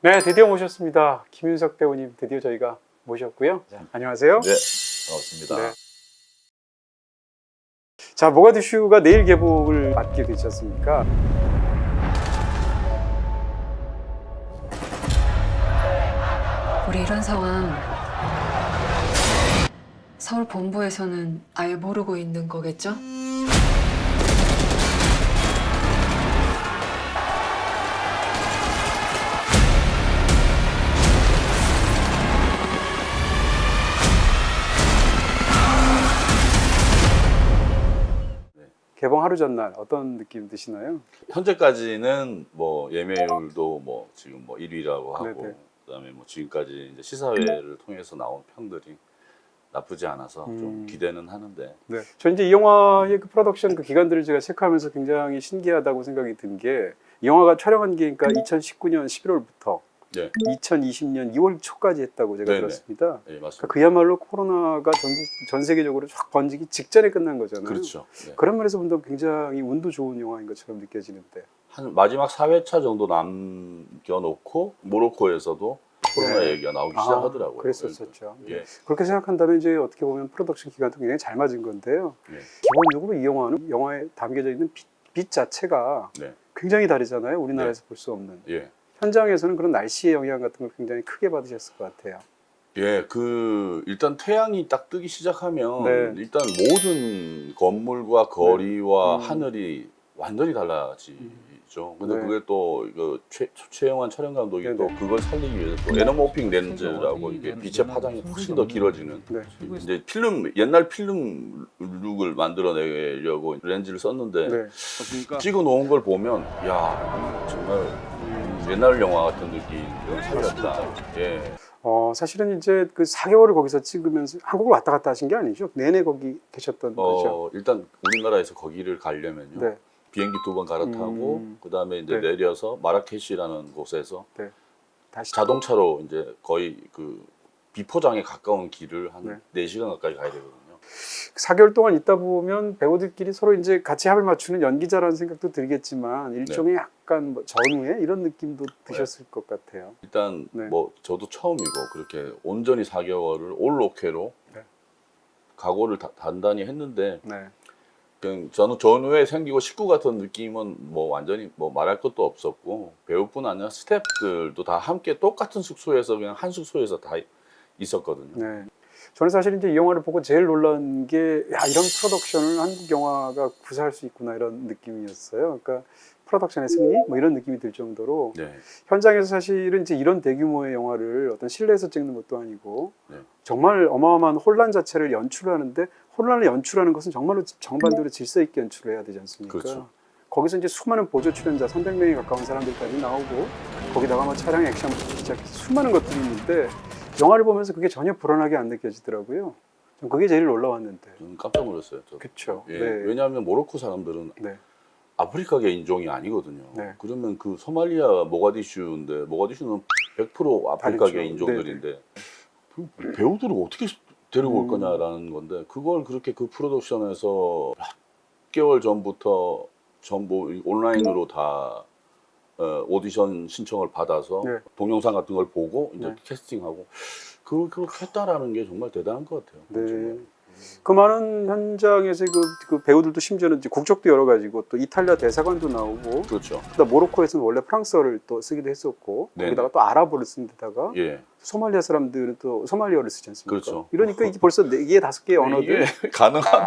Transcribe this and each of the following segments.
네, 드디어 모셨습니다. 김윤석 배우님 드디어 저희가 모셨고요. 자, 안녕하세요. 네, 반갑습니다. 네. 자, 모가디슈가 내일 개봉을 맞게 되셨습니까? 우리 이런 상황 서울 본부에서는 아예 모르고 있는 거겠죠? 개봉 하루 전날 어떤 느낌 드시나요? 현재까지는 뭐 예매율도 뭐 지금 뭐 1위라고 하고, 네네. 그다음에 뭐 지금까지 이제 시사회를 통해서 나온 평들이 나쁘지 않아서 좀 기대는 하는데. 네. 저 이제 이 영화의 그 프로덕션 그 기간들을 제가 체크하면서 굉장히 신기하다고 생각이 든 게, 이 영화가 촬영한 게 그러니까 2019년 11월부터 네, 2020년 2월 초까지 했다고 제가 네네. 들었습니다. 네, 그러니까 맞습니다. 그야말로 코로나가 전 세계적으로 확 번지기 직전에 끝난 거잖아요. 그렇죠. 네. 그런 면에서 본다면 굉장히 운도 좋은 영화인 것처럼 느껴지는데. 한 마지막 4회차 정도 남겨놓고 모로코에서도 코로나 네. 얘기가 나오기 시작하더라고요. 그랬었죠. 예. 그렇게 생각한다면 이제 어떻게 보면 프로덕션 기간도 굉장히 잘 맞은 건데요. 네. 기본적으로 이 영화는 영화에 담겨져 있는 빛 자체가 네. 굉장히 다르잖아요. 우리나라에서 볼 수 없는. 예. 현장에서는 그런 날씨의 영향 같은 걸 굉장히 크게 받으셨을 것 같아요. 예, 일단 태양이 딱 뜨기 시작하면 네. 일단 모든 건물과 거리와 네. 하늘이 완전히 달라지죠. 근데 네. 그게 또 이거 최영환 촬영 감독이 네네. 또 그걸 살리기 위해서 또 에너모핑 렌즈라고 이게 빛의 파장이 훨씬 더 길어지는 네. 이제 옛날 필름 룩을 만들어내려고 렌즈를 썼는데 네. 찍어 놓은 걸 보면 야 정말 옛날 영화 같은 느낌을 살렸다. 예. 사실은 이제 그 4개월을 거기서 찍으면서 한국을 왔다 갔다 하신 게 아니죠? 내내 거기 계셨던 거죠? 일단 우리나라에서 거기를 가려면요. 네. 비행기 2번 갈아타고 그다음에 이제 네. 내려서 마라케시라는 곳에서 네. 다시 자동차로 이제 거의 그 비포장에 가까운 길을 한 네. 4시간 가까이 가야 되거든요. 4개월 동안 있다 보면 배우들끼리 서로 이제 같이 합을 맞추는 연기자라는 생각도 들겠지만 일종의 약간 뭐 전우회 이런 느낌도 드셨을 것 같아요. 일단 네. 뭐 저도 처음이고 그렇게 온전히 4개월을 올 오케로 네. 각오를 단단히 했는데 네. 그냥 저는 전후에 생기고 식구 같은 느낌은 뭐 완전히 뭐 말할 것도 없었고, 배우뿐 아니라 스태프들도 다 함께 똑같은 숙소에서 그냥 한 숙소에서 다 있었거든요. 네. 저는 사실 이제 이 영화를 보고 제일 놀란 게, 야, 이런 프로덕션을 한국 영화가 구사할 수 있구나 이런 느낌이었어요. 그러니까 프로덕션의 승리 뭐 이런 느낌이 들 정도로 네. 현장에서 사실은 이제 이런 대규모의 영화를 어떤 실내에서 찍는 것도 아니고 네. 정말 어마어마한 혼란 자체를 연출하는데, 혼란을 연출하는 것은 정말로 정반대로 질서 있게 연출을 해야 되지 않습니까? 그렇죠. 거기서 이제 수많은 보조 출연자 300명에 가까운 사람들까지 나오고, 거기다가 뭐 촬영 액션부터 시작해서 수많은 것들이 있는데 영화를 보면서 그게 전혀 불안하게 안 느껴지더라고요. 전 그게 제일 놀라웠는데. 저는 깜짝 놀랐어요. 저도. 그렇죠. 예. 네. 왜냐하면 모로코 사람들은 네. 아프리카계 인종이 아니거든요. 네. 그러면 그 소말리아 모가디슈인데, 모가디슈는 100% 아프리카계 다르죠. 인종들인데 그 배우들을 어떻게 데리고 올 거냐라는 건데, 그걸 그렇게 그 프로덕션에서 몇 개월 전부터 전부 온라인으로 다 오디션 신청을 받아서 네. 동영상 같은 걸 보고 이제 네. 캐스팅하고 그렇게 했다라는 게 정말 대단한 것 같아요. 네. 정말. 그 많은 현장에서 그 배우들도 심지어는 이제 국적도 여러 가지고, 또 이탈리아 대사관도 나오고, 그렇죠. 그다음 모로코에서는 원래 프랑스어를 또 쓰기도 했었고, 네네. 거기다가 또 아랍어를 쓴 데다가 예. 소말리아 사람들은 또 소말리어를 쓰지 않습니까? 그렇죠. 이러니까 이게 벌써 4개, 5개의 언어들 이게 가능한.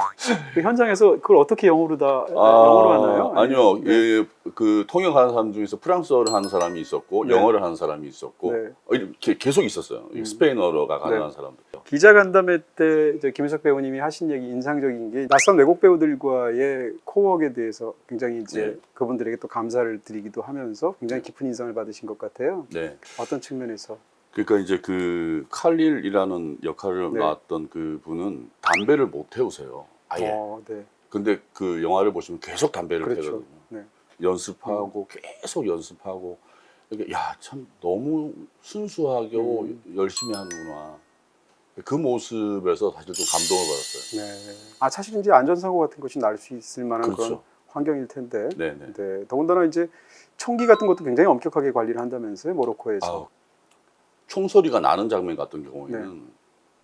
그 현장에서 그걸 어떻게 영어로 다 영어로 하나요? 아니요. 네. 예, 그 통역하는 사람 중에서 프랑스어를 하는 사람이 있었고, 네. 영어를 하는 사람이 있었고, 네. 이렇게 계속 있었어요. 스페인어가 가능한 네. 사람들. 기자간담회 때 이제 김윤석 배우님이 하신 얘기 인상적인 게, 낯선 외국 배우들과의 코워크에 대해서 굉장히 이제 네. 그분들에게 또 감사를 드리기도 하면서 굉장히 깊은 인상을 받으신 것 같아요. 네. 어떤 측면에서? 그러니까 이제 그 칼릴이라는 역할을 네. 맡았던 그 분은 담배를 못 태우세요. 아예. 네. 근데 그 영화를 보시면 계속 담배를 그렇죠. 태거든요. 네. 연습하고 계속 연습하고. 그러니까 야, 참 너무 순수하고 열심히 하는구나. 그 모습에서 사실 좀 감동을 받았어요. 네. 사실 이제 안전사고 같은 것이 날 수 있을 만한 그렇죠. 그런 환경일 텐데. 네네. 네, 더군다나 이제 총기 같은 것도 굉장히 엄격하게 관리를 한다면서요, 모로코에서. 아우, 총소리가 나는 장면 같은 경우에는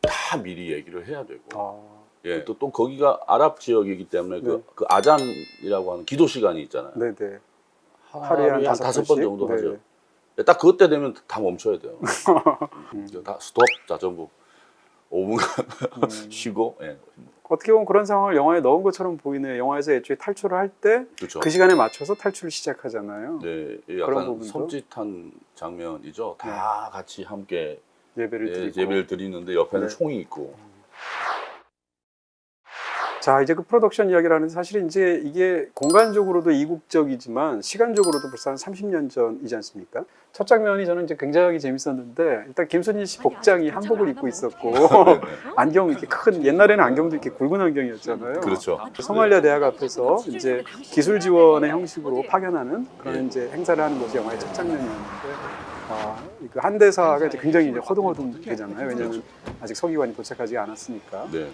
다 미리 얘기를 해야 되고. 아, 예, 또 거기가 아랍 지역이기 때문에 네. 그 아잔이라고 하는 기도 시간이 있잖아요. 네네. 하루에 한 다섯 5번 번씩? 정도 네. 하죠. 예, 딱 그때 되면 다 멈춰야 돼요. 다 스톱, 자전거 5분간 쉬고. 예. 어떻게 보면 그런 상황을 영화에 넣은 것처럼 보이네요. 영화에서 애초에 탈출을 할 때 그 그렇죠. 시간에 맞춰서 탈출을 시작하잖아요. 네, 예, 그런 약간 부분도? 섬찟한 장면이죠. 다 같이 함께 예배를 예, 드리고. 예배를 드리는데 옆에는 네. 총이 있고. 자, 이제 그 프로덕션 이야기를 하는데 사실 이제 이게 공간적으로도 이국적이지만 시간적으로도 벌써 한 30년 전이지 않습니까? 첫 장면이 저는 이제 굉장히 재밌었는데 일단 김선희 씨 복장이 한복을 입고 있었고 네네. 안경 이렇게 큰 옛날에는 안경도 이렇게 굵은 안경이었잖아요. 그렇죠. 소말리아 대학 앞에서 이제 기술 지원의 형식으로 파견하는 그런 예. 이제 행사를 하는 것이 영화의 첫 장면이었는데 그 한대사가 이제 굉장히 이제 허둥허둥되잖아요. 왜냐하면 아직 서기관이 도착하지 않았으니까. 네.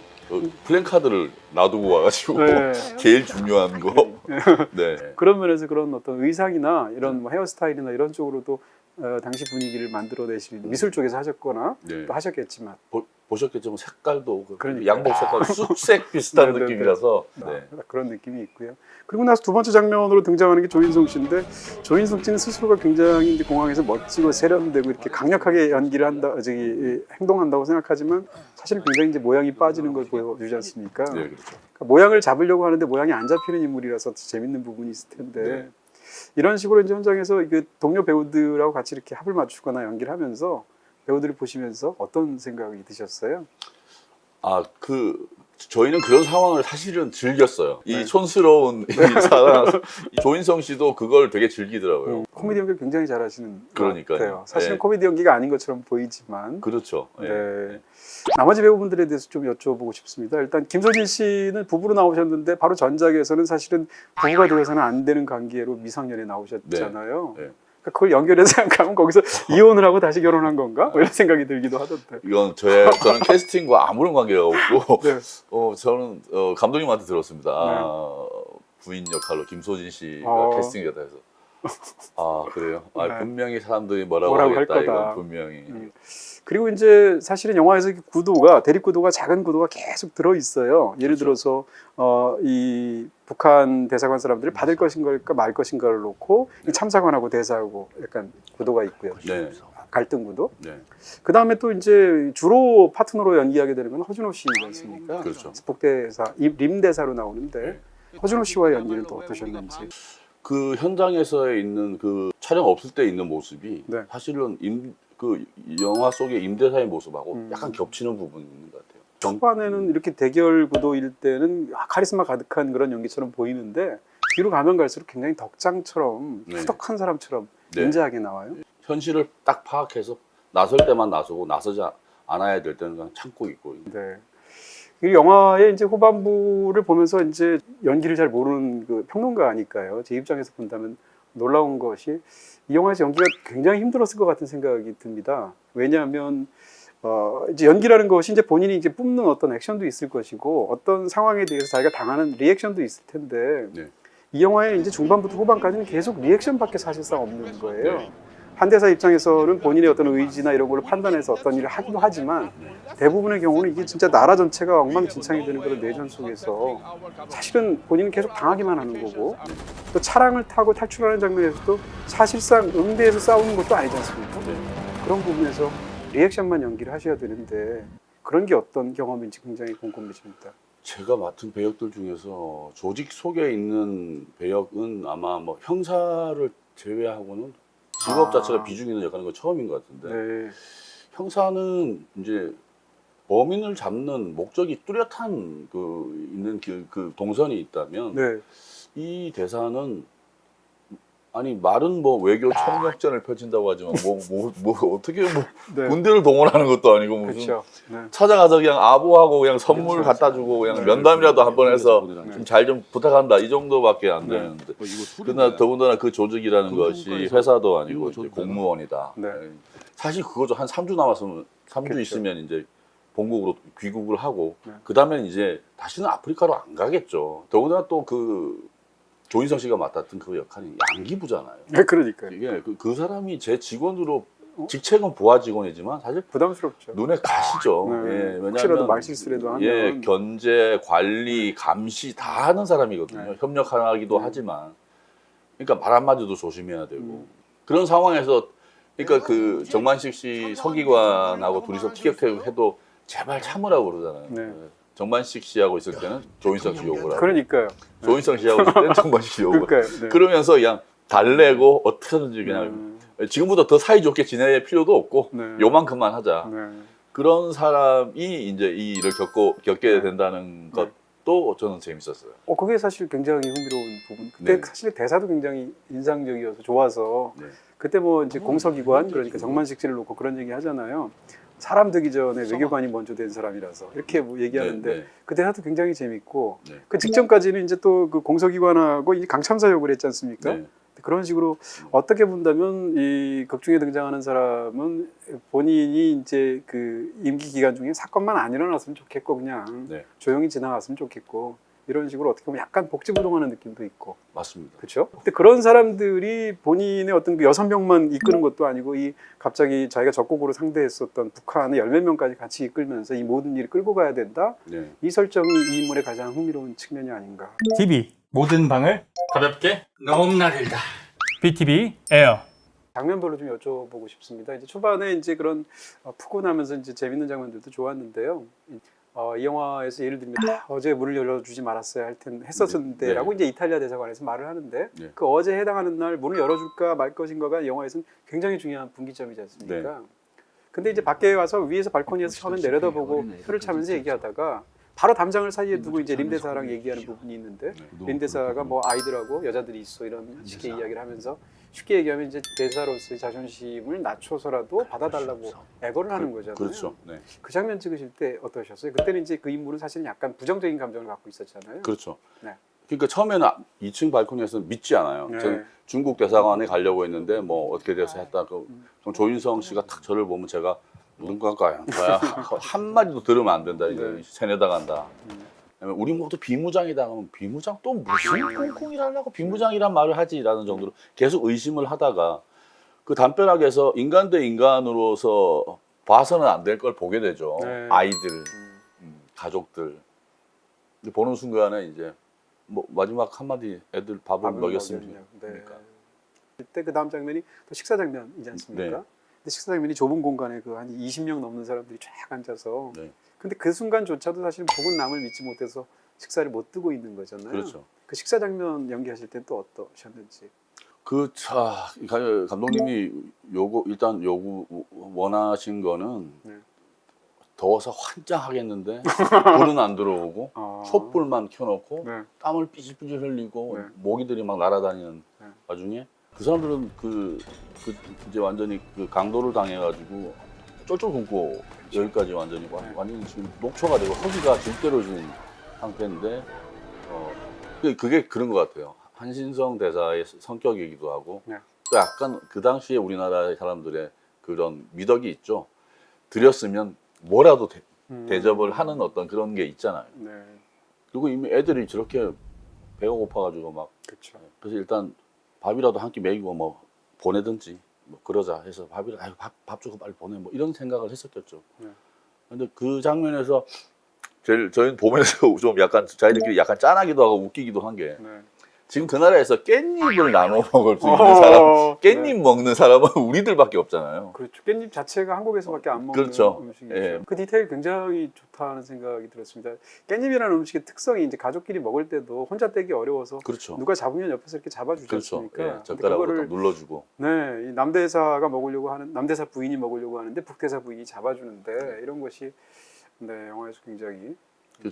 플랜카드를 놔두고 와가지고 네. 제일 중요한 거. 네. 그런 면에서 그런 어떤 의상이나 이런 뭐 헤어스타일이나 이런 쪽으로도 당시 분위기를 만들어내실 미술 쪽에서 하셨거나 네. 또 하셨겠지만 보셨겠지만 색깔도 그러니까요. 양복 색깔 쑥색 비슷한 네네네. 느낌이라서. 네. 그런 느낌이 있고요. 그리고 나서 두 번째 장면으로 등장하는 게 조인성 씨인데 조인성 씨는 스스로가 굉장히 이제 공항에서 멋지고 세련되고 이렇게 강력하게 연기를 한다, 행동한다고 생각하지만 사실 굉장히 이제 모양이 빠지는 걸 보여주지 않습니까? 네, 그렇죠. 그러니까 모양을 잡으려고 하는데 모양이 안 잡히는 인물이라서 재밌는 부분이 있을 텐데 네. 이런 식으로 이제 현장에서 그 동료 배우들하고 같이 이렇게 합을 맞추거나 연기를 하면서 배우들을 보시면서 어떤 생각이 드셨어요? 저희는 그런 상황을 사실은 즐겼어요. 네. 이 촌스러운 이 사람, 조인성 씨도 그걸 되게 즐기더라고요. 코미디 연기 굉장히 잘하시는 것 그러니까요. 같아요. 사실은 네. 코미디 연기가 아닌 것처럼 보이지만 그렇죠. 네. 예. 나머지 배우분들에 대해서 좀 여쭤보고 싶습니다. 일단 김소진 씨는 부부로 나오셨는데 바로 전작에서는 사실은 부부가 되어서는 안 되는 관계로 미성년에 나오셨잖아요. 네. 네. 그러니까 그걸 연결해서 생각하면 거기서 이혼을 하고 다시 결혼한 건가? 뭐 이런 생각이 들기도 하던데. 이건 저는 캐스팅과 아무런 관계가 없고 네. 저는 감독님한테 들었습니다. 부인 역할로 김소진 씨가 캐스팅이 됐다 해서 그래요? 네. 분명히 사람들이 뭐라고 할 하겠다. 거다. 이건 분명히. 그리고 이제 사실은 영화에서 구도가 대립 구도가 작은 구도가 계속 들어 있어요. 예를 그렇죠. 들어서 이 북한 대사관 사람들을 받을 것인가 말 것인가를 놓고 이 참사관하고 대사하고 약간 구도가 있고요. 네. 갈등 구도. 네. 그 다음에 또 이제 주로 파트너로 연기하게 되는 건 허준호 씨지 않습니까? 그렇죠. 북대사, 림 대사로 나오는데 허준호 씨와 연기는 또 어떠셨는지. 그 현장에서 있는 그 촬영 없을 때 있는 모습이 네. 사실은 그 영화 속의 임대사의 모습하고 약간 겹치는 부분이 있는 것 같아요. 초반에는 이렇게 대결 구도일 때는 카리스마 가득한 그런 연기처럼 보이는데 뒤로 가면 갈수록 굉장히 덕장처럼 네. 후덕한 사람처럼 네. 인자하게 나와요. 현실을 딱 파악해서 나설 때만 나서고 나서지 않아야 될 때는 그냥 참고 있고. 네. 이 영화의 이제 후반부를 보면서 이제 연기를 잘 모르는 그 평론가니까요. 제 입장에서 본다면 놀라운 것이 이 영화에서 연기가 굉장히 힘들었을 것 같은 생각이 듭니다. 왜냐하면 이제 연기라는 것이 이제 본인이 이제 뿜는 어떤 액션도 있을 것이고 어떤 상황에 대해서 자기가 당하는 리액션도 있을 텐데 네. 이 영화의 이제 중반부터 후반까지는 계속 리액션밖에 사실상 없는 거예요. 네. 한대사 입장에서는 본인의 어떤 의지나 이런 걸 판단해서 어떤 일을 하기도 하지만 대부분의 경우는 이게 진짜 나라 전체가 엉망진창이 되는 그런 내전 속에서 사실은 본인은 계속 당하기만 하는 거고 또 차량을 타고 탈출하는 장면에서도 사실상 응대에서 싸우는 것도 아니지 않습니까? 그런 부분에서 리액션만 연기를 하셔야 되는데 그런 게 어떤 경험인지 굉장히 궁금해집니다. 제가 맡은 배역들 중에서 조직 속에 있는 배역은 아마 뭐 형사를 제외하고는 직업 자체가 비중 있는 역할인 건 처음인 것 같은데 네. 형사는 이제 범인을 잡는 목적이 뚜렷한 있는 그 동선이 있다면 네. 이 대사는 아니 말은 뭐 외교 총력전을 펼친다고 하지만 어떻게 네. 군대를 동원하는 것도 아니고 무슨 그렇죠. 네. 찾아가서 그냥 아부하고 그냥 선물 갖다 주고 그냥 면담이라도 한번 해서 좀 잘 좀 부탁한다 이 정도밖에 안 되는데 그러나 더군다나 그 조직이라는 것이 회사도 아니고 이제 공무원이다. 네. 사실 그거죠. 한 3주 남았으면 3주 그렇죠. 있으면 이제 본국으로 귀국을 하고 네. 그다음에 이제 다시는 아프리카로 안 가겠죠. 더군다나 또 그 조인성 씨가 맡았던 그 역할이 양기부잖아요. 네, 그러니까요. 이게 그 사람이 제 직원으로 직책은 부하 직원이지만 사실 부담스럽죠. 눈에 가시죠. 네. 예, 왜냐하면 혹시라도 말실수라도 하면 예, 견제, 관리, 감시 다 하는 사람이거든요. 네. 협력하기도 네. 하지만 그러니까 말 한마디도 조심해야 되고 그런 상황에서 그러니까 그 정만식 씨 서기관하고 둘이서 티격태격해도 제발 참으라고 그러잖아요. 네. 예. 정만식 씨하고 있을 때는 조인성 씨 욕을 하고 그러니까 조인성 씨하고 있을 때는 정만식 씨 욕을 하고 그러니까요. 네. 그러면서 그냥 달래고 어떻게든지 그냥 지금보다 더 사이좋게 지낼 필요도 없고 네. 요만큼만 하자. 네. 그런 사람이 이제 이 일을 겪게 된다는 네. 것도 저는 재밌었어요. 그게 사실 굉장히 흥미로운 부분. 그때 네. 사실 대사도 굉장히 인상적이어서 좋아서 네. 그때 뭐 이제 공서기관 그러니까 정만식 씨를 놓고 그런 얘기 하잖아요. 사람 되기 전에 외교관이 먼저 된 사람이라서 이렇게 뭐 얘기하는데 네, 네. 그 대사도 굉장히 재밌고 네. 그 직전까지는 이제 또 그 공서기관하고 이 강참사 욕을 했지 않습니까? 네. 그런 식으로 어떻게 본다면 이 극중에 등장하는 사람은 본인이 이제 그 임기 기간 중에 사건만 안 일어났으면 좋겠고 그냥 네. 조용히 지나갔으면 좋겠고 이런 식으로 어떻게 보면 약간 복지부동하는 느낌도 있고 맞습니다. 그렇죠? 근데 그런 사람들이 본인의 어떤 그 6명만 이끄는 것도 아니고 이 갑자기 자기가 적극으로 상대했었던 북한의 10몇 명까지 같이 이끌면서 이 모든 일을 끌고 가야 된다. 네. 이 설정이 이 인물의 가장 흥미로운 측면이 아닌가. TV 모든 방을 가볍게 너무 날일다. BTV 에어. 장면별로 좀 여쭤보고 싶습니다. 이제 초반에 이제 그런 푸근하면서 이제 재밌는 장면들도 좋았는데요. 이 영화에서 예를 들면 어제 문을 열어주지 말았어야 할 텐데 했었는데라고 네. 이제 이탈리아 대사관에서 말을 하는데 네. 그 어제 해당하는 날 문을 열어줄까 말 것인가가 영화에서는 굉장히 중요한 분기점이지 않습니까? 네. 근데 이제 밖에 와서 위에서 발코니에서 처음에 내려다보고 혀를 차면서 얘기하다가 바로 담장을 사이에 두고 이제 림 대사랑 얘기하는 부분이 있는데 림 대사가 뭐 아이들하고 여자들이 있어 이런 식의 이야기를 하면서 쉽게 얘기하면 이제 대사로서의 자존심을 낮춰서라도 받아달라고 애걸을 하는 거잖아요. 그렇죠. 네. 그 장면 찍으실 때 어떠셨어요? 그때는 이제 그 인물은 사실은 약간 부정적인 감정을 갖고 있었잖아요. 그렇죠. 네. 그러니까 처음에는 2층 발코니에서 믿지 않아요. 네. 저는 중국 대사관에 가려고 했는데 뭐 어떻게 돼서 했다. 그럼 조인성 씨가 탁 저를 보면 제가 눈 감아요. 한 마디도 들으면 안 된다. 이제 네. 세뇌다 간다. 우리 모두 비무장이다 하면 비무장 또 무슨 꽁꽁이라고 비무장이란 말을 하지라는 정도로 계속 의심을 하다가 그 담벼락에서 인간 대 인간으로서 봐서는 안 될 걸 보게 되죠. 네. 아이들, 가족들. 근데 보는 순간에 이제 뭐 마지막 한마디 애들 밥을 먹였습니다. 네. 그러니까. 그때 그 다음 장면이 또 식사 장면이지 않습니까? 네. 근데 식사 장면이 좁은 공간에 그 한 20명 넘는 사람들이 쫙 앉아서 네. 근데 그 순간조차도 사실 복은 남을 믿지 못해서 식사를 못 뜨고 있는 거잖아요. 그렇죠. 그 식사 장면 연기하실 때 또 어떠셨는지. 감독님이 일단 원하신 거는 네. 더워서 환장하겠는데 불은 안 들어오고 촛불만 켜놓고 네. 땀을 삐질삐질 흘리고 네. 모기들이 막 날아다니는 네. 와중에 그 사람들은 이제 완전히 그 강도를 당해가지고 쫄쫄 굶고 여기까지 완전히 지금 녹초가 되고 허기가 질대로진 상태인데 그게 그런 것 같아요. 한신성 대사의 성격이기도 하고 네. 또 약간 그 당시에 우리나라 사람들의 그런 미덕이 있죠. 드렸으면 뭐라도 대접을 하는 어떤 그런 게 있잖아요. 네. 그리고 이미 애들이 저렇게 배가 고파가지고 막 그렇죠. 그래서 일단 밥이라도 한 끼 먹이고 뭐 보내든지 뭐 그러자 해서 밥 주고 빨리 보내 뭐 이런 생각을 했었겠죠. 네. 근데 그 장면에서 저희는 보면서 좀 약간 자기들끼리 약간 짠하기도 하고 웃기기도 한 게 네. 지금 그 나라에서 깻잎을 나눠 먹을 수 있는 사람, 깻잎 네. 먹는 사람은 우리들밖에 없잖아요. 그렇죠. 깻잎 자체가 한국에서밖에 안 먹는 그렇죠. 음식이죠. 예. 그 디테일 굉장히 좋다는 생각이 들었습니다. 깻잎이라는 음식의 특성이 이제 가족끼리 먹을 때도 혼자 떼기 어려워서 그렇죠. 누가 잡으면 옆에서 이렇게 잡아주지 그렇죠. 않습니까? 예, 근데 젓가락으로 그거를 딱 눌러주고. 네, 이 남대사가 먹으려고 하는 남대사 부인이 먹으려고 하는데 북대사 부인이 잡아주는데 이런 것이 네 영화에서 굉장히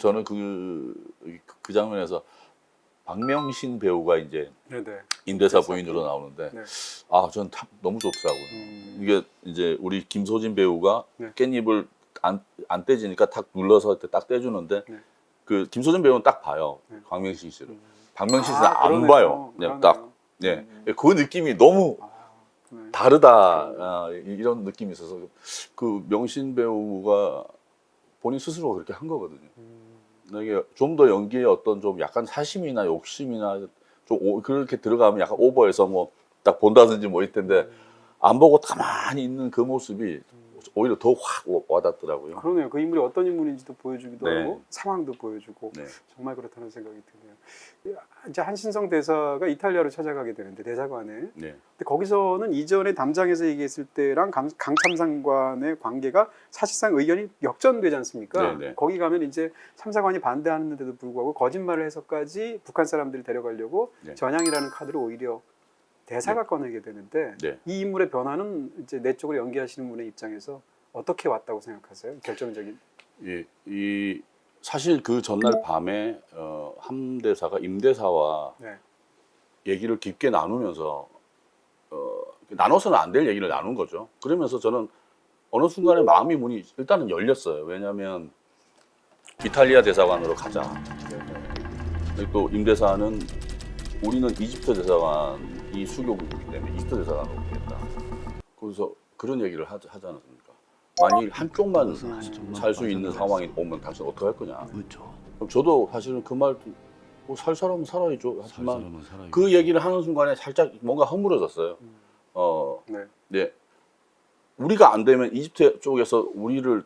저는 그 장면에서 박명신 배우가 이제 네네 임대사 부인으로 나오는데 네. 저는 너무 좋더라고요. 이게 이제 우리 김소진 배우가 네. 깻잎을 안 떼지니까 탁 눌러서 딱 떼주는데 네. 그 김소진 배우는 딱 봐요. 네. 박명신 씨를. 박명신 씨는 안 그러네요. 봐요. 그냥 딱. 예. 그 느낌이 너무 네. 다르다 이런 느낌이 있어서 그 명신 배우가 본인 스스로 그렇게 한 거거든요. 이게 좀 더 연기에 어떤 좀 약간 사심이나 욕심이나 그렇게 들어가면 약간 오버해서 뭐 딱 본다든지 뭐 이럴 텐데 안 보고 가만히 있는 그 모습이 오히려 더 확 와닿더라고요. 그러네요. 그 인물이 어떤 인물인지도 보여주기도 네. 하고 상황도 보여주고 네. 정말 그렇다는 생각이 드네요. 이제 한신성 대사가 이탈리아로 찾아가게 되는데 대사관에 네. 근데 거기서는 이전에 담장에서 얘기했을 때랑 강참사관의 관계가 사실상 의견이 역전되지 않습니까? 네, 네. 거기 가면 이제 참사관이 반대하는데도 불구하고 거짓말을 해서까지 북한 사람들을 데려가려고 네. 전향이라는 카드를 오히려 대사가 꺼내게 되는데 네. 이 인물의 변화는 이제 내 쪽으로 연기하시는 분의 입장에서 어떻게 왔다고 생각하세요? 결정적인. 이 사실 그 전날 밤에 함대사가 임대사와 네. 얘기를 깊게 나누면서 나눠서는 안 될 얘기를 나눈 거죠. 그러면서 저는 어느 순간에 마음이 문이 일단은 열렸어요. 왜냐하면 이탈리아 대사관으로 가자. 그리고 또 임대사는 우리는 이집트 대사관이 수교국이기 때문에 이집트 대사관으로 오겠다. 그래서 그런 얘기를 하지 않았습니까? 만일 한쪽만 살 수 있는 상황이 오면 당신 어떻게 할 거냐. 그렇죠. 그럼 저도 사실은 그 말 살 사람은 살아야죠. 하지만 사람은 살아야죠. 그 얘기를 하는 순간에 살짝 뭔가 허물어졌어요. 네. 네. 우리가 안 되면 이집트 쪽에서 우리를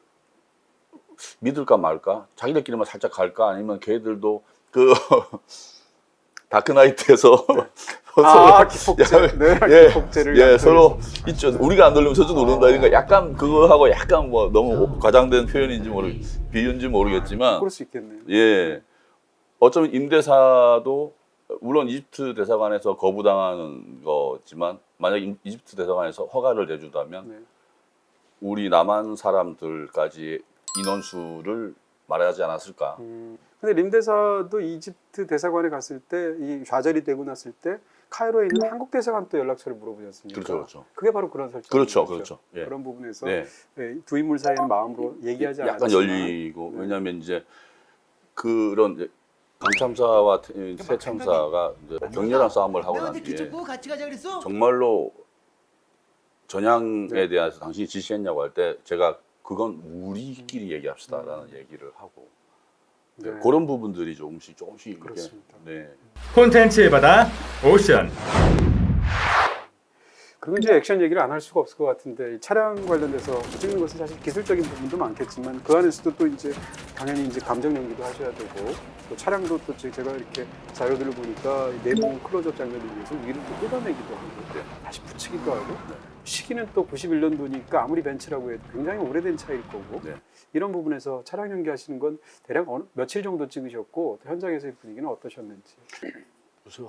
믿을까 말까? 자기들끼리만 살짝 갈까? 아니면 걔들도 그 다크나이트에서 기폭제. 네, 예, 기폭제를 예, 서로 있죠. 우리가 안 돌리면 저쪽 누른다. 그러니까 약간 그거하고 약간 뭐 너무 과장된 표현인지 비유인지 모르겠지만, 그럴 수 있겠네요. 예, 어쩌면 임대사도 물론 이집트 대사관에서 거부당하는 거지만 만약 이집트 대사관에서 허가를 내주다면 네. 우리 남한 사람들까지 인원수를 말하지 않았을까? 근데 림 대사도 이집트 대사관에 갔을 때 이 좌절이 되고 났을 때 카이로에 있는 한국 대사관 또 연락처를 물어보지 않습니까? 그렇죠, 그렇죠. 그게 바로 그런 설정. 그렇죠, 그렇죠. 예. 그런 부분에서 네. 네, 두 인물 사이에는 마음으로 얘기하지 않았지만 약간 열리고 네. 왜냐하면 이제 그런 이제 강참사와 새참사가 이제 격렬한 싸움을 하고 난 뒤에 같이 가자 그랬어? 정말로 전향에 네. 대해서 당신이 지시했냐고 할 때 제가 그건 우리끼리 얘기합시다라는 얘기를 하고 네. 그런 부분들이 조금씩 이렇게 그렇습니다. 네. 콘텐츠의 바다 오션. 그리고 이제 액션 얘기를 안 할 수가 없을 것 같은데 이 차량 관련돼서 찍는 것은 사실 기술적인 부분도 많겠지만 그 안에서도 또 이제 당연히 이제 감정 연기도 하셔야 되고 또 차량도 또 제가 이렇게 자료들을 보니까 내부 클로즈업 장면을 위해서 위를 또 뜯어내기도 하고 다시 붙이기도 하고 시기는 또 91년도니까 아무리 벤츠라고 해도 굉장히 오래된 차일 거고 네. 이런 부분에서 차량 연기하시는 건 대략 며칠 정도 찍으셨고 또 현장에서의 분위기는 어떠셨는지. 그래서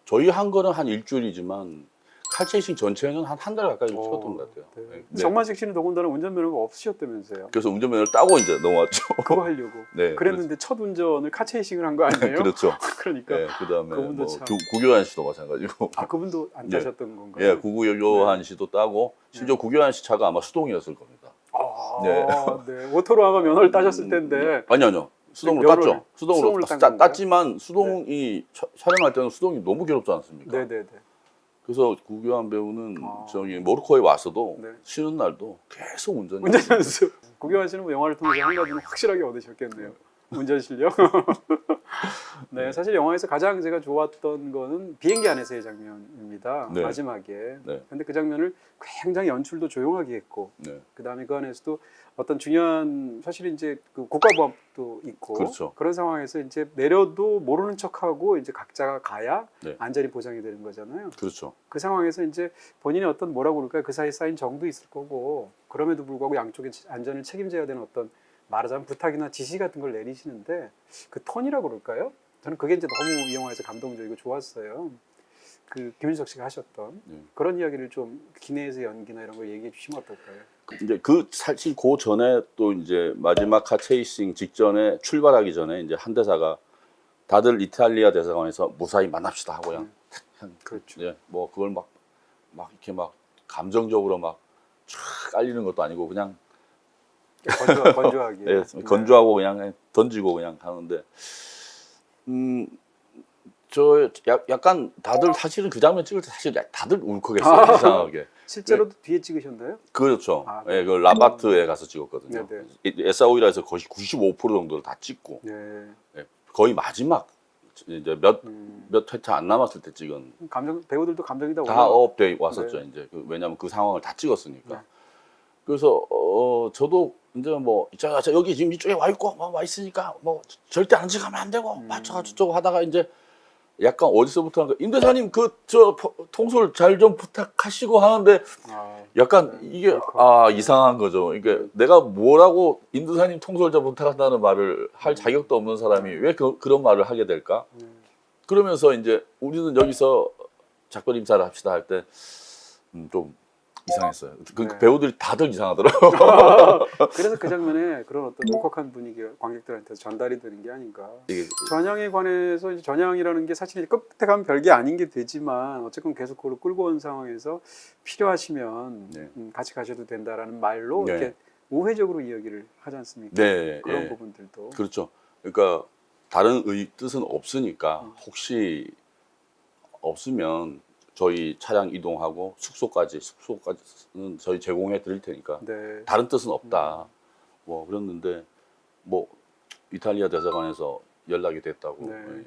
저희 한 거는 한 일주일이지만 칼체이싱 전체는 한 달 가까이 찍었던 것 같아요. 네. 네. 정만식 씨는 더군다나 운전면허가 없으셨다면서요? 그래서 운전면허를 따고 이제 넘어왔죠. 그거 하려고. 네, 그랬는데 첫 운전을 카체이싱을 한 거 아니에요? 그렇죠. 그러니까. 네, 그다음에 그분도 뭐 참. 구교환 씨도 마찬가지고. 아 그분도 안 예. 타셨던 건가요? 예, 구교환 씨도 따고 심지어 구교환 씨 차가 아마 수동이었을 겁니다. 아, 네. 네. 오토로 아마 면허를 따셨을 텐데. 아니요. 수동으로 면허를- 땄죠. 수동으로 딴 건가요? 땄지만 수동이 촬영할 때는 수동이 너무 괴롭지 않습니까? 네네네. 그래서 구교환 배우는 아. 저기 모로코에 와서도 네. 쉬는 날도 계속 운전. 운전 연습. 구경하 씨는 뭐 영화를 통해서 한 가지는 확실하게 얻으셨겠네요. 운전 실력. 네, 사실 영화에서 가장 제가 좋았던 거는 비행기 안에서의 장면입니다. 네. 마지막에. 네. 근데 그 장면을 굉장히 연출도 조용하게 했고, 네. 그 다음에 그 안에서도 어떤 중요한 사실 이제 그 국가보안도 있고 그렇죠. 그런 상황에서 이제 내려도 모르는 척하고 이제 각자가 가야 네. 안전이 보장이 되는 거잖아요. 그렇죠. 그 상황에서 이제 본인이 어떤 뭐라고 그럴까요? 그 사이에 쌓인 정도 있을 거고 그럼에도 불구하고 양쪽의 안전을 책임져야 되는 어떤 말하자면 부탁이나 지시 같은 걸 내리시는데 그 톤이라고 그럴까요? 저는 그게 이제 너무 이 영화에서 감동적이고 좋았어요. 그 김윤석 씨가 하셨던 네. 그런 이야기를 좀 기내에서 연기나 이런 걸 얘기해 주시면 어떨까요? 이제 그 사실 그 전에 또 이제 마지막 카체이싱 직전에 출발하기 전에 이제 한 대사가 다들 이탈리아 대사관에서 무사히 만납시다 하고 그냥 그렇죠. 이제 뭐 그걸 막 이렇게 막 감정적으로 막 쫙 깔리는 것도 아니고 그냥 건조하게. 예, 건조하고 그냥 던지고 그냥 하는데 저 약간 다들 사실은 그 장면 찍을 때 사실 다들 울컥했어요. 이상하게. 실제로도 뒤에 찍으셨나요? 그렇죠. 아, 예, 그 라바트에 가서 찍었거든요. 네네. 에사오이라에서 거의 95% 정도를 다 찍고 네. 예, 거의 마지막 이제 몇 회차 안 남았을 때 찍은 감정 배우들도 감정이 다 다 올라와. 업돼 왔었죠. 네. 이제 왜냐하면 그 상황을 다 찍었으니까. 네. 그래서 저도 이제 뭐 자, 여기 지금 이쪽에 와 있고 뭐 와 있으니까 뭐 절대 안 지가면 안 되고 맞춰 저쩌고 하다가 이제 약간 어디서부터 임대사님 그 저 통솔 잘 좀 부탁하시고 하는데 아, 약간 이게 이상한 거죠. 이게 내가 뭐라고 임대사님 통솔 좀 부탁한다는 말을 할 자격도 없는 사람이 왜 그런 말을 하게 될까? 그러면서 이제 우리는 여기서 작별 인사를 합시다 할 때 좀 이상했어요. 네. 배우들이 다들 이상하더라고요. 그래서 그 장면에 그런 어떤 울컥한 분위기가 관객들한테 전달이 되는 게 아닌가. 이게 전향에 관해서 이제 전향이라는 게 사실 끝에 가면 별게 아닌 게 되지만 어쨌건 계속 그걸 끌고 온 상황에서 필요하시면 네. 같이 가셔도 된다라는 말로 네. 이렇게 우회적으로 이야기를 하지 않습니까? 네, 그런 예. 부분들도 그렇죠. 그러니까 다른 뜻은 없으니까 혹시 없으면 저희 차량 이동하고 숙소까지는 저희 제공해 드릴 테니까 네. 다른 뜻은 없다. 뭐 그랬는데 뭐 이탈리아 대사관에서 연락이 됐다고. 네. 예, 근데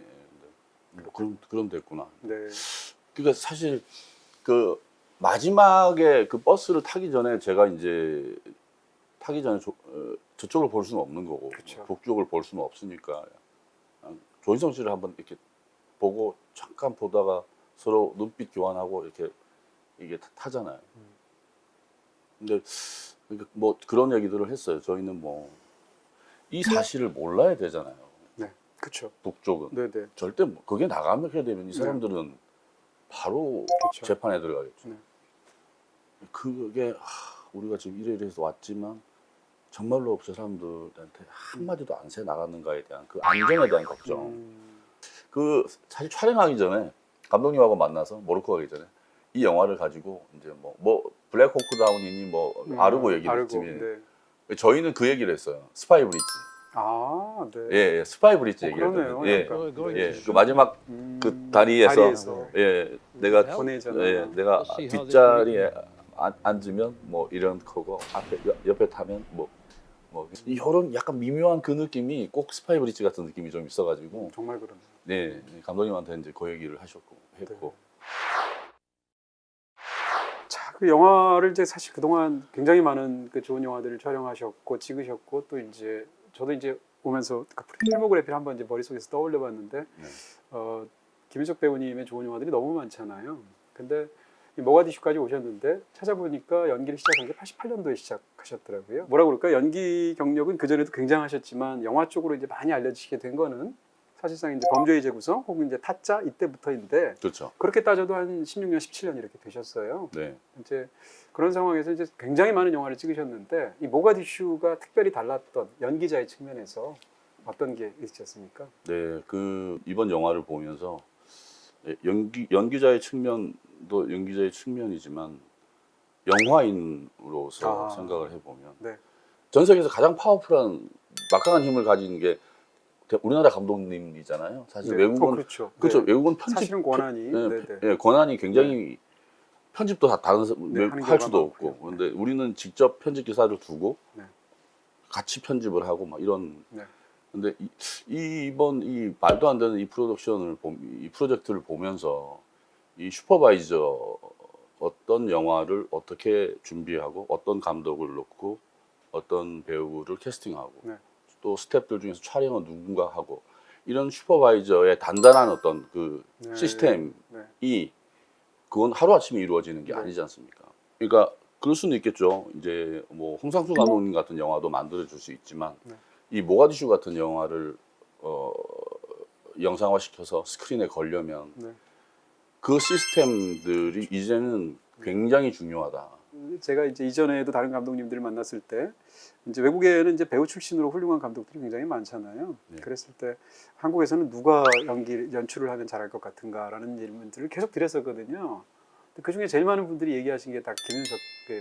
뭐 그럼 됐구나. 네. 그러니까 사실 그 마지막에 그 버스를 타기 전에 제가 이제 타기 전에 저쪽을 볼 수는 없는 거고 그쵸. 북쪽을 볼 수는 없으니까 조인성 씨를 한번 이렇게 보고 잠깐 보다가 서로 눈빛 교환하고 이렇게 이게 타잖아요. 근데 그러니까 뭐 그런 얘기들을 했어요. 저희는 뭐 이 사실을 몰라야 되잖아요. 네. 그렇죠. 북쪽은 네, 네. 절대 그게 나가게 되면 이 사람들은 바로 그쵸. 재판에 들어가겠죠. 네. 그게 우리가 지금 이래서 왔지만 정말로 저 사람들한테 한마디도 안 새 나가는가에 대한 그 안전에 대한 걱정. 그 사실 촬영하기 전에 감독님하고 만나서 모로코 가기 전에 이 영화를 가지고 이제 뭐 블랙 호크 다운이니 뭐 아르고 얘기를 아르고, 했지만 네. 저희는 그 얘기를 했어요. 스파이 브릿지. 아, 네. 예, 스파이 브릿지 얘기를 그러네요. 했거든요. 약간. 예, 그 마지막 그 다리에서 예, 내가 보내잖아요. 예, 내가 뒷자리에 앉으면 뭐 이런 거고 옆에 타면 뭐 이런 약간 미묘한 그 느낌이 꼭 스파이 브릿지 같은 느낌이 좀 있어가지고 정말 그러네요. 네, 감독님한테 이제 그 얘기를 하셨고 했고 자, 그 영화를 이제 사실 그동안 굉장히 많은 그 좋은 영화들을 촬영하셨고 찍으셨고 또 이제 저도 이제 오면서 그 필모그래피를 한번 이제 머릿속에서 떠올려봤는데 김윤석 배우님의 좋은 영화들이 너무 많잖아요. 근데 이 모가디슈까지 오셨는데 찾아보니까 연기를 시작한 게 88년도에 시작하셨더라고요. 뭐라 그럴까? 연기 경력은 그 전에도 굉장하셨지만 영화 쪽으로 이제 많이 알려지시게 된 거는 사실상 이제 범죄의 재구성 혹은 이제 타짜 이때부터인데 그렇죠. 그렇게 따져도 한 16년, 17년 이렇게 되셨어요. 네, 이제 그런 상황에서 이제 굉장히 많은 영화를 찍으셨는데 이 모가디슈가 특별히 달랐던 연기자의 측면에서 어떤 게 있으셨습니까? 네, 그 이번 영화를 보면서 연기자의 측면도 연기자의 측면이지만 영화인으로서 생각을 해보면 네. 전 세계에서 가장 파워풀한 막강한 힘을 가진 게 우리나라 감독님이잖아요. 사실 네. 외국은 그렇죠. 그렇죠. 네. 외국은 편집 사실은 권한이 네, 네, 예, 권한이 굉장히 편집도 다 다른 하는 할 수도 경우가 없고 많고요. 근데 우리는 직접 편집 기사를 두고 네. 같이 편집을 하고 막 이런 네. 근데 이번 이 말도 안 되는 이 프로젝트를 보면서 이 슈퍼바이저 어떤 영화를 어떻게 준비하고 어떤 감독을 놓고 어떤 배우를 캐스팅하고 네. 또 스태프들 중에서 촬영은 누군가 하고 이런 슈퍼바이저의 단단한 어떤 그 네. 시스템이 네. 그건 하루아침에 이루어지는 게 네. 아니지 않습니까? 그러니까 그럴 수는 있겠죠. 이제 뭐 홍상수 감독님 같은 영화도 만들어 줄 수 있지만 네. 이 모가디슈 같은 영화를 영상화시켜서 스크린에 걸려면 네. 그 시스템들이 이제는 굉장히 중요하다. 제가 이제 이전에도 다른 감독님들을 만났을 때 이제 외국에는 이제 배우 출신으로 훌륭한 감독들이 굉장히 많잖아요. 네. 그랬을 때 한국에서는 누가 연출을 하면 잘할 것 같은가라는 질문들을 계속 드렸었거든요. 그 중에 제일 많은 분들이 얘기하신 게 다 김윤석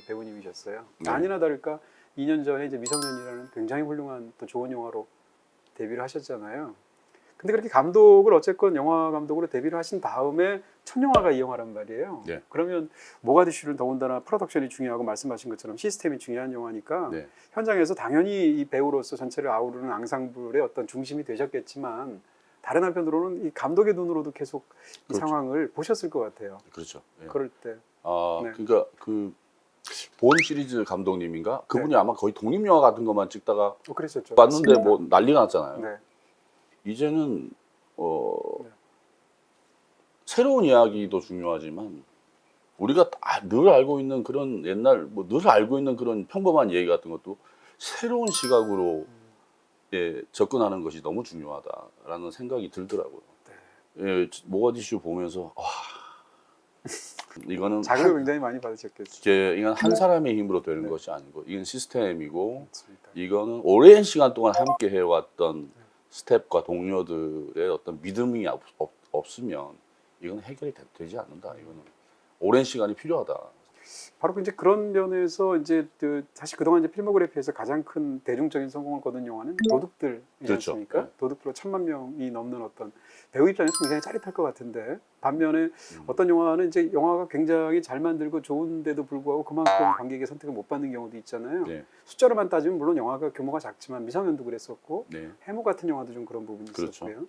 배우님이셨어요. 네. 아니나 다를까 2년 전에 이제 미성년이라는 굉장히 훌륭한 또 좋은 영화로 데뷔를 하셨잖아요. 근데 그렇게 감독을 어쨌건 영화 감독으로 데뷔를 하신 다음에 첫 영화가 이 영화란 말이에요. 네. 그러면 모가디슈는 더군다나 프로덕션이 중요하고 말씀하신 것처럼 시스템이 중요한 영화니까 네. 현장에서 당연히 이 배우로서 전체를 아우르는 앙상블의 어떤 중심이 되셨겠지만 다른 한편으로는 이 감독의 눈으로도 계속 이 그렇죠. 상황을 보셨을 것 같아요. 그렇죠. 예. 그럴 때. 아, 네. 그러니까 그 본 시리즈 감독님인가? 그분이 아마 거의 독립영화 같은 것만 찍다가 그랬었죠. 왔는데 맞습니다. 뭐 난리가 났잖아요. 네. 이제는 네. 새로운 이야기도 중요하지만 우리가 늘 알고 있는 그런 옛날 뭐 늘 알고 있는 그런 평범한 얘기 같은 것도 새로운 시각으로 예, 접근하는 것이 너무 중요하다라는 생각이 들더라고요. 예, 모가디슈 보면서 와, 이거는 자극을 굉장히 많이 받으셨겠죠. 이건 한 사람의 힘으로 되는 것이 아니고 이건 시스템이고 맞습니다. 이거는 오랜 시간 동안 함께 해왔던 스텝과 동료들의 어떤 믿음이 없으면 이건 해결이 되지 않는다. 이거는 오랜 시간이 필요하다. 바로 이제 그런 면에서 이제 사실 그동안 이제 필모그래피에서 가장 큰 대중적인 성공을 거둔 영화는 도둑들이지 그렇죠. 않습니까? 네. 도둑들로 1,000만 명이 넘는 어떤 배우 입장에서 굉장히 짜릿할 것 같은데 반면에 어떤 영화는 이제 영화가 굉장히 잘 만들고 좋은데도 불구하고 그만큼 관객의 선택을 못 받는 경우도 있잖아요. 네. 숫자로만 따지면 물론 영화가 규모가 작지만 미성년도 그랬었고 네. 해무 같은 영화도 좀 그런 부분이 그렇죠. 있었고요.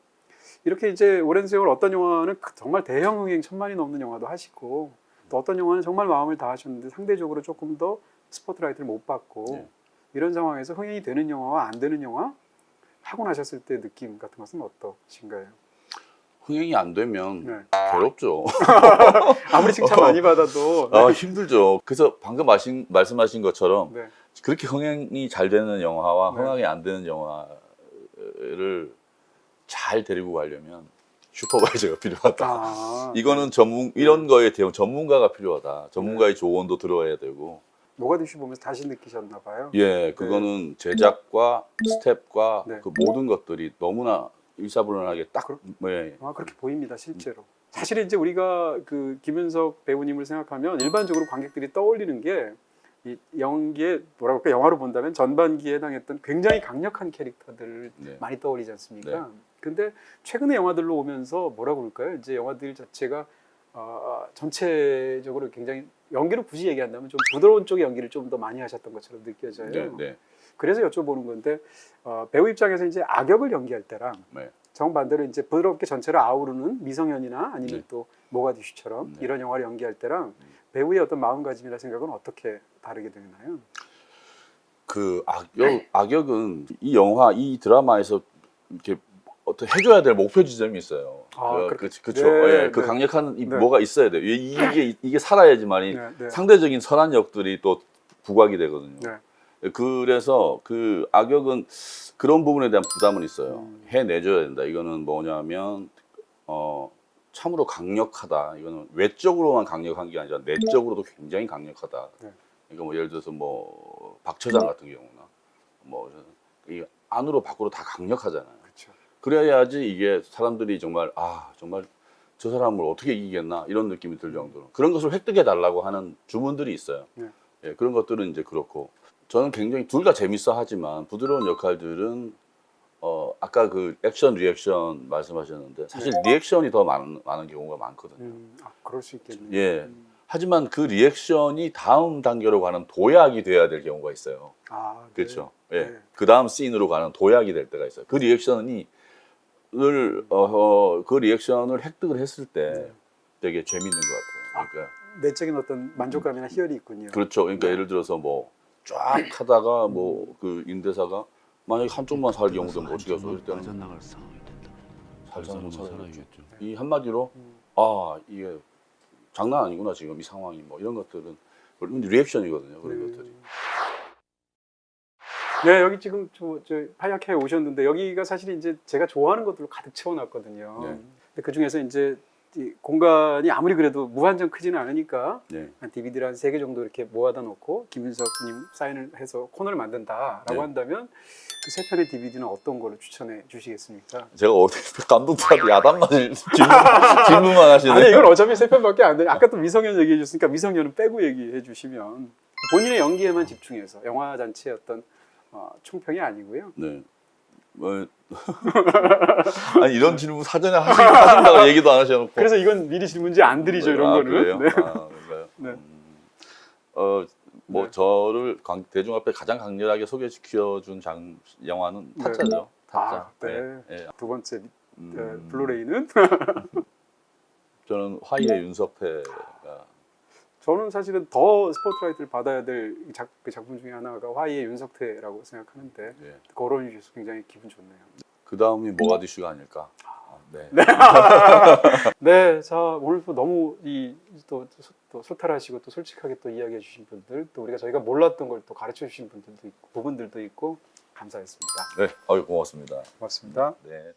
이렇게 이제 오랜 세월 어떤 영화는 정말 대형 흥행 1,000만이 넘는 영화도 하시고 또 어떤 영화는 정말 마음을 다하셨는데 상대적으로 조금 더 스포트라이트를 못 받고 네. 이런 상황에서 흥행이 되는 영화와 안 되는 영화 하고 나셨을 때 느낌 같은 것은 어떠신가요? 흥행이 안 되면 네. 괴롭죠. 아무리 칭찬 많이 받아도 아, 힘들죠. 그래서 방금 말씀하신 것처럼 네. 그렇게 흥행이 잘 되는 영화와 네. 흥행이 안 되는 영화를 잘 데리고 가려면 슈퍼바이저가 필요하다. 아, 이거는 이런 거에 대한 전문가가 필요하다. 전문가의 조언도 들어야 되고. 모가디슈 보면서 다시 느끼셨나 봐요. 예, 그거는 제작과 스텝과 네. 그 모든 것들이 너무나 일사불란하게 딱 예. 그렇게 보입니다, 실제로. 사실 이제 우리가 그 김윤석 배우님을 생각하면 일반적으로 관객들이 떠올리는 게 이 연기에 뭐라고 할까 영화로 본다면 전반기에 해당했던 굉장히 강력한 캐릭터들을 네. 많이 떠올리지 않습니까? 네. 근데 최근에 영화들로 오면서 뭐라고 그럴까요? 이제 영화들 자체가 전체적으로 굉장히 연기를 굳이 얘기한다면 좀 부드러운 쪽의 연기를 좀 더 많이 하셨던 것처럼 느껴져요. 네, 네. 그래서 여쭤보는 건데 배우 입장에서 이제 악역을 연기할 때랑 네. 정반대로 이제 부드럽게 전체를 아우르는 미성년이나 아니면 네. 또 모가디슈처럼 네. 이런 영화를 연기할 때랑 배우의 어떤 마음가짐이나 생각은 어떻게 다르게 되나요? 그 악역은 이 영화, 이 드라마에서 이렇게 어떤 해줘야 될 목표 지점이 있어요. 그렇죠. 네, 예, 그 네. 강력한 네. 뭐가 있어야 돼요. 이게 살아야지만이 네, 네. 상대적인 선한 역들이 또 부각이 되거든요. 네. 그래서 그 악역은 그런 부분에 대한 부담은 있어요. 음. 해내줘야 된다. 이거는 뭐냐면 참으로 강력하다. 이거는 외적으로만 강력한 게 아니라 내적으로도 굉장히 강력하다. 네. 그러니까 뭐 예를 들어서 뭐 박처장 같은 경우나 뭐 이 안으로 밖으로 다 강력하잖아요. 그렇죠. 그래야지 이게 사람들이 정말 정말 저 사람을 어떻게 이기겠나 이런 느낌이 들 정도로 그런 것을 획득해 달라고 하는 주문들이 있어요. 네. 예, 그런 것들은 이제 그렇고 저는 굉장히 둘 다 재밌어 하지만 부드러운 역할들은 아까 그 액션 리액션 말씀하셨는데 사실 리액션이 더 많은 경우가 많거든요. 그럴 수 있겠네요. 예. 하지만 그 리액션이 다음 단계로 가는 도약이 돼야 될 경우가 있어요. 네. 그렇죠. 예. 네. 그 다음 씬으로 가는 도약이 될 때가 있어요. 그 리액션을 획득을 했을 때 네. 되게 재밌는 것 같아요. 그러니까 내적인 어떤 만족감이나 희열이 있군요. 그렇죠. 그러니까 네. 예를 들어서 뭐 쫙 하다가 뭐 그 임대사가 만약에 한쪽만 살 경우도 뭐 어떻게 해서 이럴 때는 살살 못 살아야겠죠. 이 한마디로 이게 장난 아니구나 지금 이 상황이 뭐 이런 것들은 리액션이거든요. 그런 것들이. 네, 여기 지금 저 하얗게 오셨는데 여기가 사실 이제 제가 좋아하는 것들로 가득 채워놨거든요. 네. 근데 그 중에서 이제 이 공간이 아무리 그래도 무한정 크지는 않으니까 네. 한 DVD를 한 3개 정도 이렇게 모아다 놓고 김윤석님 사인을 해서 코너를 만든다라고 네. 한다면 그 3편의 DVD는 어떤 거를 추천해 주시겠습니까? 제가 어떻게 감독들한테 야단맞을 질문만 하시네. 아니 이건 어차피 3편밖에 안 되니 아까 또 미성년 얘기해 주셨으니까 미성년은 빼고 얘기해 주시면 본인의 연기에만 집중해서 영화 잔치의 어떤 총평이 아니고요. 네. 아니 이런 질문 사전에 하신다고 얘기도 안 하셔놓고. 그래서 이건 미리 질문지 안 드리죠 이런 거는. 그래요? 네. 그런가요? 네. 뭐 네. 저를 대중 앞에 가장 강렬하게 소개시켜준 영화는 타짜죠. 타짜. 네. 예. 두 번째 블루레이는 저는 화이의 윤석태가 저는 사실은 더 스포트라이트를 받아야 될 그 작품 중에 하나가 화이의 윤석태라고 생각하는데 예. 거론해 주셔서 굉장히 기분 좋네요. 그 다음이 모가디슈가 아닐까. 네. 네, 자 오늘 또 너무 또 소탈하시고 또 솔직하게 또 이야기해 주신 분들, 또 저희가 몰랐던 걸 또 가르쳐 주신 분들도 있고 부분들도 있고 감사했습니다. 네. 고맙습니다. 고맙습니다. 네.